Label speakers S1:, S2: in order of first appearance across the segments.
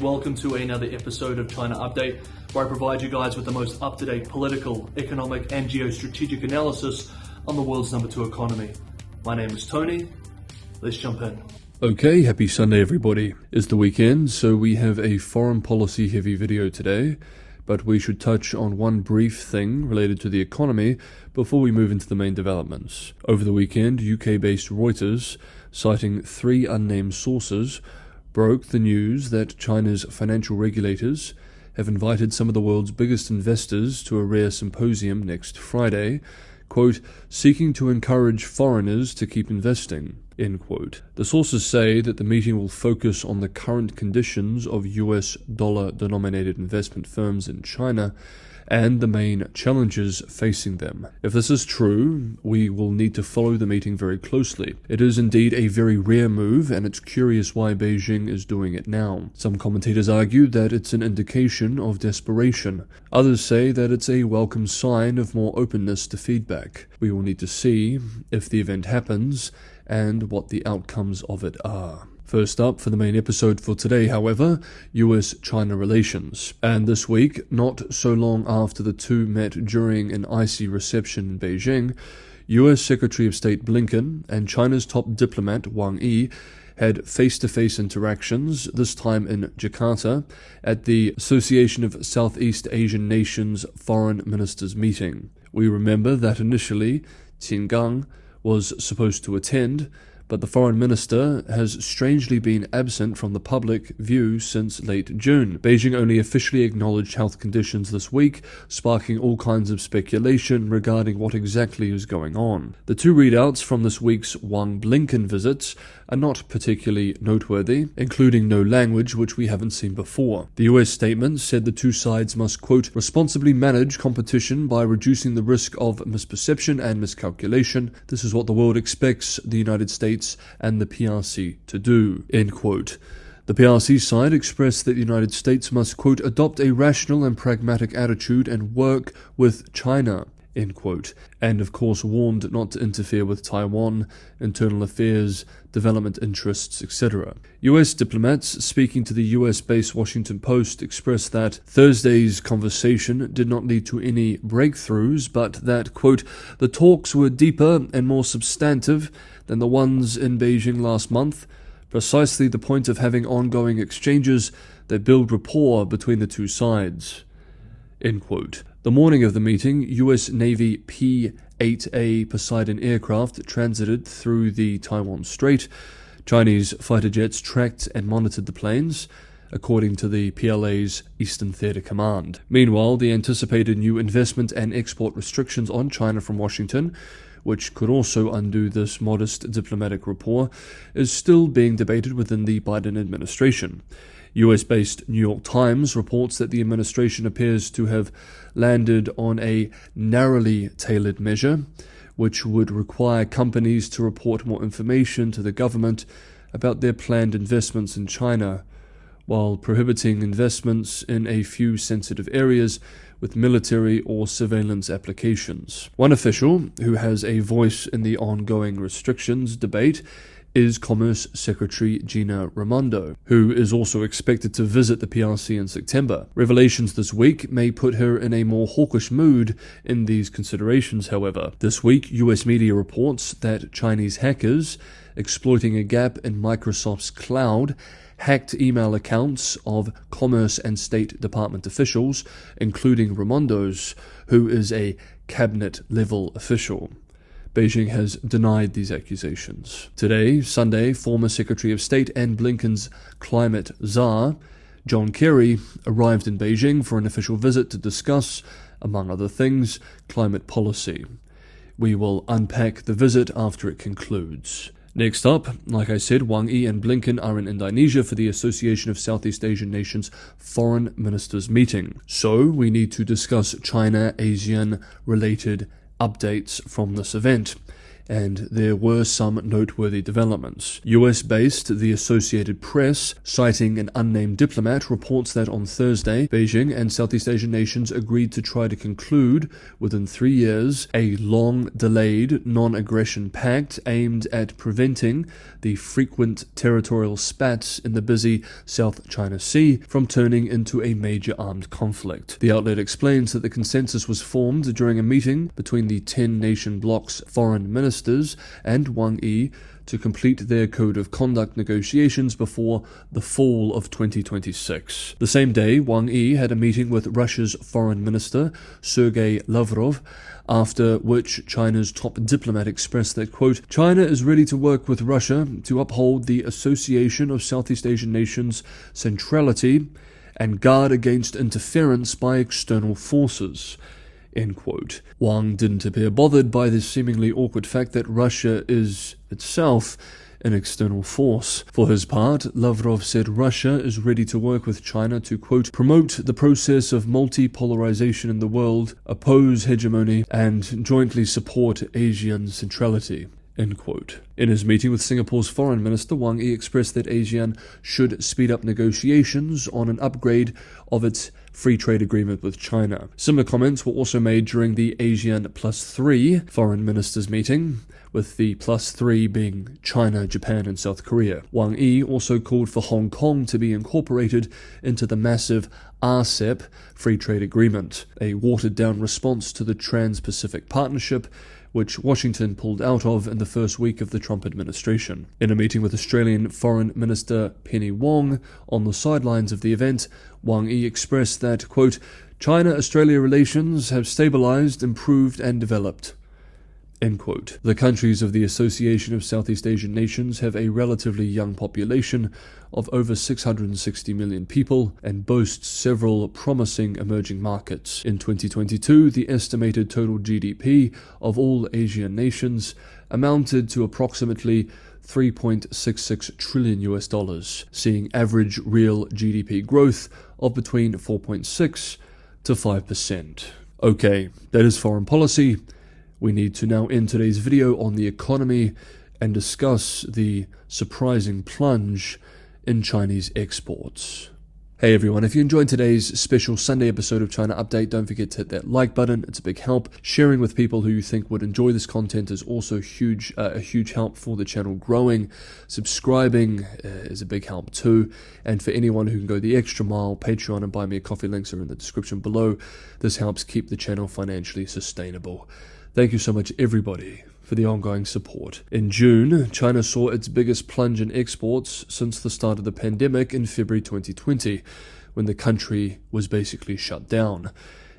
S1: Welcome to another episode of China Update, where I provide you guys with the most up-to-date political, economic and geostrategic analysis on the world's number 2 economy. My name is Tony. Let's jump in.
S2: Okay, happy Sunday everybody. It's the weekend, so we have a foreign policy heavy video today, but we should touch on one brief thing related to the economy before we move into the main developments. Over the weekend, UK-based Reuters, citing 3 unnamed sources, broke the news that China's financial regulators have invited some of the world's biggest investors to a rare symposium next Friday, quote, seeking to encourage foreigners to keep investing, end quote. The sources say that the meeting will focus on the current conditions of US dollar-denominated investment firms in China and the main challenges facing them. If this is true, we will need to follow the meeting very closely. It is indeed a very rare move, and it's curious why Beijing is doing it now. Some commentators argue that it's an indication of desperation. Others say that it's a welcome sign of more openness to feedback. We will need to see if the event happens and what the outcomes of it are. First up, for the main episode for today, however, US-China relations. And this week, not so long after the two met during an icy reception in Beijing, US Secretary of State Blinken and China's top diplomat Wang had face-to-face interactions, this time in Jakarta, at the Association of Southeast Asian Nations Foreign Ministers meeting. We remember that initially, Wang was supposed to attend, but the foreign minister has strangely been absent from the public view since late June. Beijing only officially acknowledged health conditions this week, sparking all kinds of speculation regarding what exactly is going on. The two readouts from this week's Wang-Blinken visits are not particularly noteworthy, including no language which we haven't seen before. The US statement said the two sides must, quote, responsibly manage competition by reducing the risk of misperception and miscalculation. This is what the world expects the United States and the PRC to do, end quote. The PRC side expressed that the United States must, quote, adopt a rational and pragmatic attitude and work with China, end quote, and of course warned not to interfere with Taiwan, internal affairs, development interests, etc. US diplomats speaking to the US-based Washington Post expressed that Thursday's conversation did not lead to any breakthroughs, but that, quote, the talks were deeper and more substantive than the ones in Beijing last month, precisely the point of having ongoing exchanges that build rapport between the two sides, end quote. The morning of the meeting, US Navy P-8A Poseidon aircraft transited through the Taiwan Strait. Chinese fighter jets tracked and monitored the planes, according to the PLA's Eastern Theater Command. Meanwhile, the anticipated new investment and export restrictions on China from Washington, which could also undo this modest diplomatic rapport, is still being debated within the Biden administration. US-based New York Times reports that the administration appears to have landed on a narrowly tailored measure, which would require companies to report more information to the government about their planned investments in China, while prohibiting investments in a few sensitive areas with military or surveillance applications. One official who has a voice in the ongoing restrictions debate is Commerce Secretary Gina Raimondo, who is also expected to visit the PRC in September. Revelations this week may put her in a more hawkish mood in these considerations, however. This week, US media reports that Chinese hackers, exploiting a gap in Microsoft's cloud, hacked email accounts of Commerce and State Department officials, including Raimondo's, who is a cabinet-level official. Beijing has denied these accusations. Today, Sunday, former Secretary of State and Blinken's climate czar, John Kerry, arrived in Beijing for an official visit to discuss, among other things, climate policy. We will unpack the visit after it concludes. Next up, like I said, Wang and Blinken are in Indonesia for the Association of Southeast Asian Nations Foreign Ministers meeting. So, we need to discuss China-ASEAN related updates from this event. and there were some noteworthy developments. US-based The Associated Press, citing an unnamed diplomat, reports that on Thursday, Beijing and Southeast Asian nations agreed to try to conclude, within 3 years, a long-delayed non-aggression pact aimed at preventing the frequent territorial spats in the busy South China Sea from turning into a major armed conflict. The outlet explains that the consensus was formed during a meeting between the 10-nation bloc's foreign ministers and Wang to complete their code of conduct negotiations before the fall of 2026. The same day, Wang had a meeting with Russia's foreign minister, Sergei Lavrov, after which China's top diplomat expressed that, quote, China is ready to work with Russia to uphold the Association of Southeast Asian Nations centrality and guard against interference by external forces. End quote. Wang didn't appear bothered by the seemingly awkward fact that Russia is itself an external force. For his part, Lavrov said Russia is ready to work with China to, quote, promote the process of multipolarization in the world, oppose hegemony, and jointly support Asian centrality. End quote. In his meeting with Singapore's foreign minister, Wang expressed that ASEAN should speed up negotiations on an upgrade of its free trade agreement with China. Similar comments were also made during the ASEAN +3 foreign ministers meeting, with the +3 being China, Japan, and South Korea. Wang also called for Hong Kong to be incorporated into the massive RCEP free trade agreement, a watered-down response to the Trans-Pacific Partnership, which Washington pulled out of in the first week of the Trump administration. In a meeting with Australian Foreign Minister Penny Wong on the sidelines of the event, Wang expressed that, quote, China-Australia relations have stabilized, improved, and developed. End quote. The countries of the Association of Southeast Asian Nations have a relatively young population of over 660 million people and boasts several promising emerging markets. In 2022, the estimated total GDP of all Asian nations amounted to approximately $3.66 trillion, seeing average real GDP growth of between 4.6 to 5%. Okay, that is foreign policy. We need to now end today's video on the economy and discuss the surprising plunge in Chinese exports. Hey everyone, if you enjoyed today's special Sunday episode of China Update, don't forget to hit that like button. It's a big help. Sharing with people who you think would enjoy this content is also a huge help for the channel growing. Subscribing is a big help too. And for anyone who can go the extra mile, Patreon and Buy Me a Coffee links are in the description below. This helps keep the channel financially sustainable. Thank you so much, everybody, for the ongoing support. In June, China saw its biggest plunge in exports since the start of the pandemic in February 2020, when the country was basically shut down.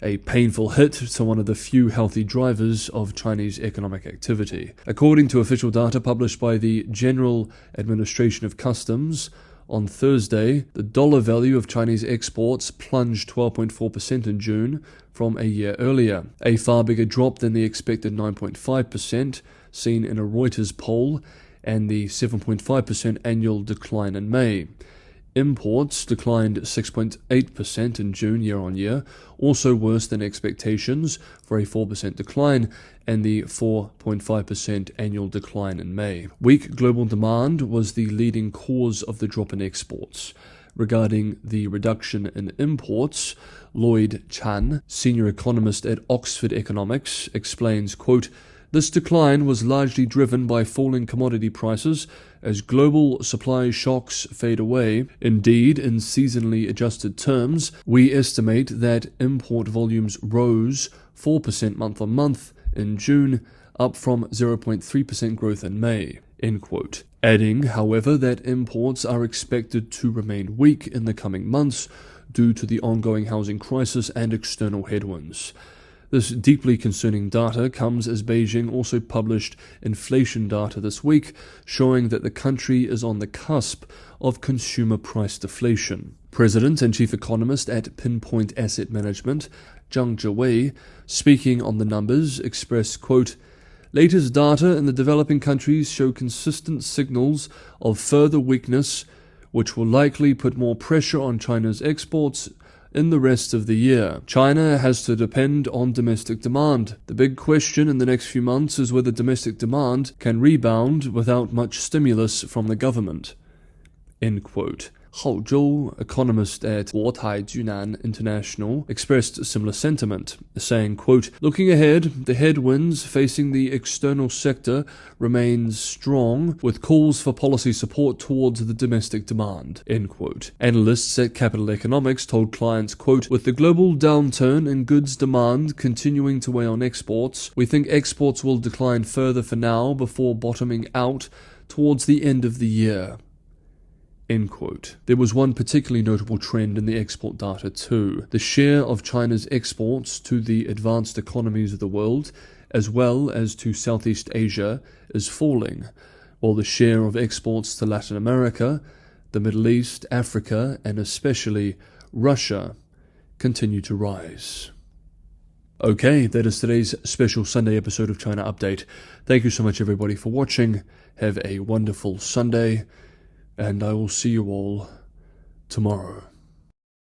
S2: A painful hit to one of the few healthy drivers of Chinese economic activity. According to official data published by the General Administration of Customs, on Thursday, the dollar value of Chinese exports plunged 12.4% in June from a year earlier, a far bigger drop than the expected 9.5% seen in a Reuters poll and the 7.5% annual decline in May. Imports declined 6.8% in June year-on-year, also worse than expectations for a 4% decline and the 4.5% annual decline in May. Weak global demand was the leading cause of the drop in exports. Regarding the reduction in imports, Lloyd Chan, senior economist at Oxford Economics, explains, quote, this decline was largely driven by falling commodity prices as global supply shocks fade away. Indeed, in seasonally adjusted terms, we estimate that import volumes rose 4% month-on-month in June, up from 0.3% growth in May. End quote. Adding, however, that imports are expected to remain weak in the coming months due to the ongoing housing crisis and external headwinds. This deeply concerning data comes as Beijing also published inflation data this week, showing that the country is on the cusp of consumer price deflation. President and chief economist at Pinpoint Asset Management, Zhang Zhiwei, speaking on the numbers, expressed, quote, latest data in the developing countries show consistent signals of further weakness, which will likely put more pressure on China's exports in the rest of the year. China has to depend on domestic demand. The big question in the next few months is whether domestic demand can rebound without much stimulus from the government." End quote. Hao Zhou, economist at Guotai Junan International, expressed similar sentiment, saying, quote, "Looking ahead, the headwinds facing the external sector remains strong, with calls for policy support towards the domestic demand." End quote. Analysts at Capital Economics told clients, quote, "With the global downturn in goods demand continuing to weigh on exports, we think exports will decline further for now before bottoming out towards the end of the year." End quote. There was one particularly notable trend in the export data too. The share of China's exports to the advanced economies of the world, as well as to Southeast Asia, is falling, while the share of exports to Latin America, the Middle East, Africa, and especially Russia continue to rise. Okay, that is today's special Sunday episode of China Update. Thank you so much everybody for watching. Have a wonderful Sunday. And I will see you all tomorrow.